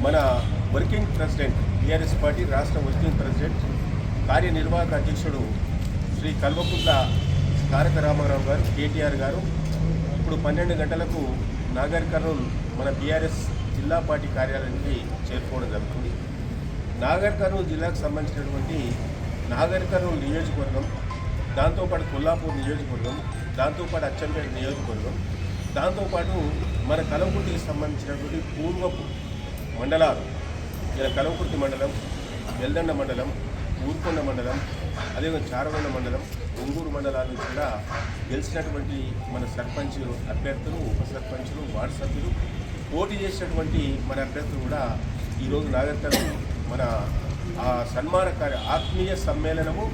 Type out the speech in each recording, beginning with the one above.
మన working president TRS party రాష్ట్ర working president కార్యనిర్వాహక అధ్యక్షుడు శ్రీ కల్వకుంట్ల తారక రామారావు గారు కేటీఆర్ గారు ఇప్పుడు 12 గంటలకు నాగర్ కర్నూల్ మన బీఆర్ఎస్ జిల్లా పార్టీ కార్యాలయానికి చేరుకోవడం జరుగుతుంది. నాగర్ కర్నూల్ జిల్లాకు సంబంధించినటువంటి నాగర్ కర్నూల్ నియోజకవర్గం, దాంతోపాటు కొల్లాపూర్ నియోజకవర్గం, దాంతోపాటు అచ్చంపేట నియోజకవర్గం, దాంతోపాటు మన కల్వకుర్తికి సంబంధించినటువంటి పూర్వపు మండలాలు, ఇలా కల్వకుర్తి మండలం, వెల్దండ మండలం, ఊరుకొండ మండలం, అదేవిధంగా చారగొండ మండలం, ఒంగూరు మండలాల నుంచి కూడా గెలిచినటువంటి మన సర్పంచ్ అభ్యర్థులు, ఉప సర్పంచులు, వార్డు సభ్యులు, పోటీ చేసినటువంటి మన అభ్యర్థులు కూడా ఈరోజు నాగర్ కర్నూల్ మన ఆత్మీయ సమ్మేళనము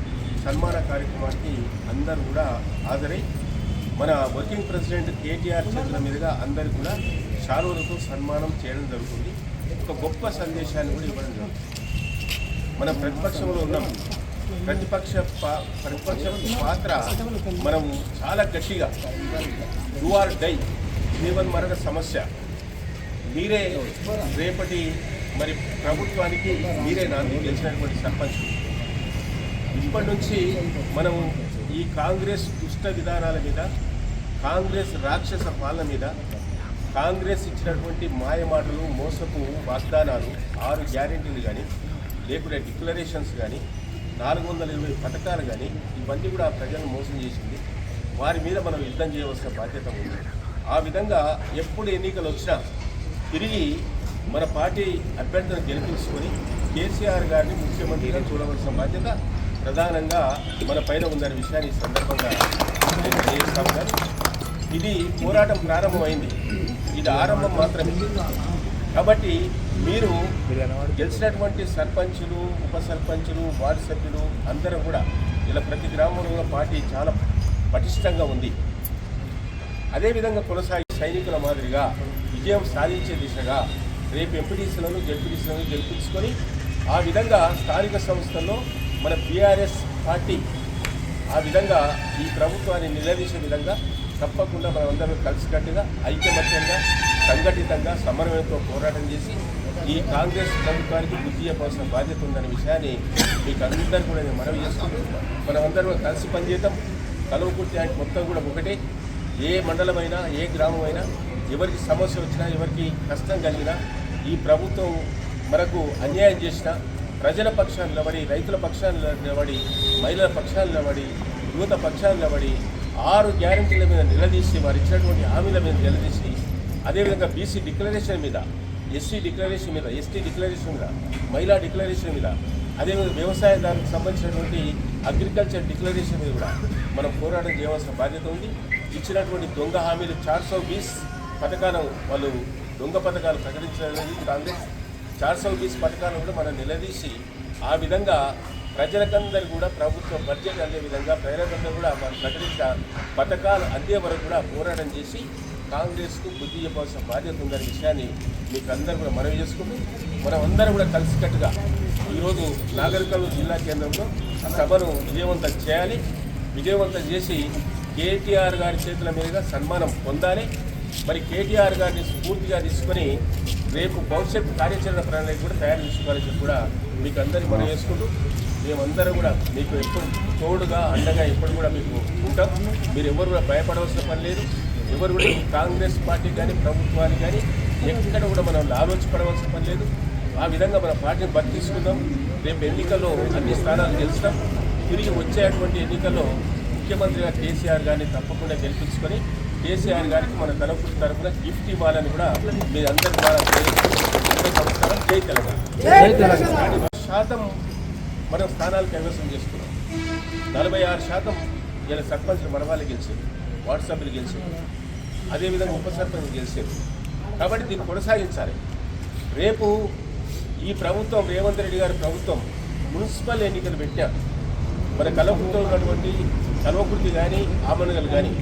సన్మాన కార్యక్రమానికి అందరూ కూడా హాజరై మన వర్కింగ్ ప్రెసిడెంట్ కేటీఆర్ చేతుల మీదుగా అందరూ కూడా శాలువలతో సన్మానం చేయడం జరుగుతుంది. ఒక గొప్ప సందేశాన్ని కూడా ఇవ్వడం జరుగుతుంది. మన ప్రతిపక్షంలో ఉన్నాం, ప్రతిపక్ష పాత్ర మనం చాలా గట్టిగా డూ ఆర్ డై, జీవన్ మరణ సమస్య, మీరే రేపటి మరి ప్రభుత్వానికి మీరే నాంది గెలిచినటువంటి సర్పంచ్. ఇప్పటి నుంచి మనం ఈ కాంగ్రెస్ దుష్ట విధానాల మీద, కాంగ్రెస్ రాక్షస పాలన మీద, కాంగ్రెస్ ఇచ్చినటువంటి మాయమాటలు, మోసపు వాగ్దానాలు, 6 గ్యారెంటీలు కానీ, లేకుంటే డిక్లరేషన్స్ కానీ, 420 పథకాలు కానీ, ఇవన్నీ కూడా ప్రజలను మోసం చేసింది. వారి మీద మనం యుద్ధం చేయవలసిన బాధ్యత ఉంది. ఆ విధంగా ఎప్పుడు ఎన్నికలు వచ్చినా తిరిగి మన పార్టీ అభ్యర్థులను గెలిపించుకొని కేసీఆర్ గారిని ముఖ్యమంత్రిగా చూడవలసిన బాధ్యత ప్రధానంగా మన పైన ఉందనే విషయాన్ని ఈ సందర్భంగా నేను తెలియజేస్తాను. కానీ ఇది పోరాటం ప్రారంభమైంది, ఇది ఆరంభం మాత్రమే. కాబట్టి మీరు గెలిచినటువంటి సర్పంచులు, ఉప సర్పంచులు, వార్డు సభ్యులు అందరూ కూడా ఇలా ప్రతి గ్రామంలో పార్టీ చాలా పటిష్టంగా ఉంది. అదేవిధంగా కొనసాగి సైనికుల మాదిరిగా విజయం సాధించే దిశగా రేపు ఎంపీటీసీలను, జెడ్పీటీసీలను గెలిపించుకొని ఆ విధంగా స్థానిక సంస్థల్లో మన బీఆర్ఎస్ పార్టీ ఆ విధంగా ఈ ప్రభుత్వాన్ని నిలదీసే విధంగా తప్పకుండా మనమందరం కలిసికట్టుగా, ఐకమత్యంగా, సంఘటితంగా, సమన్వయంతో పోరాటం చేసి ఈ కాంగ్రెస్ ప్రభుత్వానికి బుద్ధి చెప్పాల్సిన బాధ్యత ఉందనే విషయాన్ని మీకు అందరూ కూడా నేను మనవి చేసుకుంటున్నాను. మనమందరం కలిసి పనిచేద్దాం. కల్వకుర్తి అంటే మొత్తం కూడా ఒకటే. ఏ మండలమైనా, ఏ గ్రామమైనా, ఎవరికి సమస్య వచ్చినా, ఎవరికి కష్టం కలిగినా, ఈ ప్రభుత్వం మనకు అన్యాయం చేసినా ప్రజల పక్షాన్ని నిలబడి, రైతుల పక్షాన్ని నిలబడి, మహిళల పక్షాన్ని నిలబడి, యువత పక్షాన్ని నిలబడి 6 గ్యారెంటీల మీద నిలదీసి, వారు ఇచ్చినటువంటి హామీల మీద నిలదీసి, అదేవిధంగా బీసీ డిక్లరేషన్ మీద, ఎస్సీ డిక్లరేషన్ మీద, ఎస్టీ డిక్లరేషన్ మీద, మహిళా డిక్లరేషన్ మీద, అదేవిధంగా వ్యవసాయదారులకు సంబంధించినటువంటి అగ్రికల్చర్ డిక్లరేషన్ మీద కూడా మనం పోరాటం చేయవలసిన బాధ్యత ఉంది. ఇచ్చినటువంటి దొంగ హామీలు 420 పథకాలు, వాళ్ళు దొంగ పథకాలు ప్రకటించడానికి కాంగ్రెస్ 420 పథకాలను కూడా మనం నిలదీసి ఆ విధంగా ప్రజలకందరూ కూడా ప్రభుత్వ బడ్జెట్ అందే విధంగా ప్రజలకందరూ కూడా మనం ప్రకటించిన పథకాలు అందే వరకు కూడా పోరాటం చేసి కాంగ్రెస్కు బుద్ధి చెప్పాల్సిన బాధ్యత ఉందనే విషయాన్ని మీకు అందరూ కూడా మనవి చేసుకుంటూ మనం అందరం కూడా కలిసికట్టుగా ఈరోజు నాగర్ కర్నూల్ జిల్లా కేంద్రంలో సభను విజయవంతం చేయాలి. విజయవంతం చేసి కేటీఆర్ గారి చేతుల మీదుగా సన్మానం పొందాలి. మరి కేటీఆర్ గారిని స్ఫూర్తిగా తీసుకొని రేపు భవిష్యత్ కార్యాచరణ ప్రణాళిక కూడా తయారు చేసుకోవాలని కూడా మీకు అందరికీ మనం చేసుకుంటూ మేమందరం కూడా మీకు ఎప్పుడు తోడుగా, అండగా ఎప్పుడు కూడా మీకు ఉంటాం. మీరు ఎవరు కూడా భయపడవలసిన పని లేదు. ఎవరు కూడా కాంగ్రెస్ పార్టీ కానీ, ప్రభుత్వానికి కానీ ఎక్కడ కూడా మనం ఆలోచించపడవలసిన పని లేదు. ఆ విధంగా మన పార్టీని బతికిస్తున్నాం. రేపు ఎన్నికల్లో అన్ని స్థానాలు గెలుస్తాం. తిరిగి వచ్చేటువంటి ఎన్నికల్లో ముఖ్యమంత్రిగా కేసీఆర్ గారిని తప్పకుండా గెలిపించుకొని కేసీఆర్ గారికి మన కల్వకుర్తి తరఫున గిఫ్ట్ ఇవ్వాలని కూడా మీరు అందరి ద్వారా నమస్కారం. జై తెలంగాణ. శాతం మనం స్థానాలు కైవసం చేసుకున్నాం. 46% ఇలా సర్పంచ్లు మన వాళ్ళు గెలిచారు, వార్డు సభ్యులు గెలిచారు, అదేవిధంగా ఉప సర్పంచ్ గెలిచారు. కాబట్టి దీన్ని కొనసాగించాలి. రేపు ఈ ప్రభుత్వం, రేవంత్ రెడ్డి గారి ప్రభుత్వం మున్సిపల్ ఎన్నికలు పెట్టారు. మన కల్వకుర్తిలో ఉన్నటువంటి కల్వకుర్తి కానీ, ఆమనగల్ కానీ,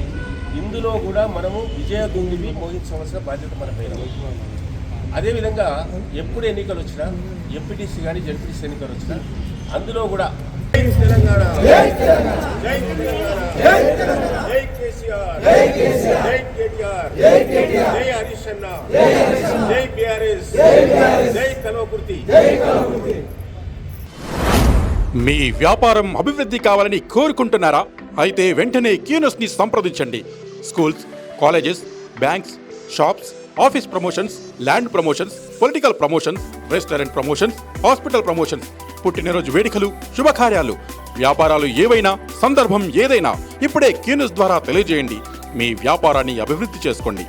ఇందులో కూడా మనము విజయదుందుని మోగించవలసిన బాధ్యత మన పైన. అదేవిధంగా ఎప్పుడు ఎన్నికలు వచ్చినా, ఎంపీటీసీ కానీ జెడ్పీటీసీ ఎన్నికలు వచ్చినా అందులో కూడా తెలంగాణ, జై తెలంగాణ, జై కేసీఆర్, జై కేటీఆర్, జై హరీష్ అన్న, జై బిఆర్ఎస్, జై కల్వకుర్తి. మీ వ్యాపారం అభివృద్ధి కావాలని కోరుకుంటున్నారా? అయితే వెంటనే క్యూనస్ని సంప్రదించండి. Schools, colleges, banks, shops, office promotions, land promotions, political promotions, restaurant promotions, hospital promotions, పుట్టినరోజు వేడుకలు, శుభకార్యాలు, వ్యాపారాలు ఏవైనా, సందర్భం ఏదైనా ఇప్పుడే క్యూనస్ ద్వారా తెలియజేయండి. మీ వ్యాపారాన్ని అభివృద్ధి చేసుకోండి.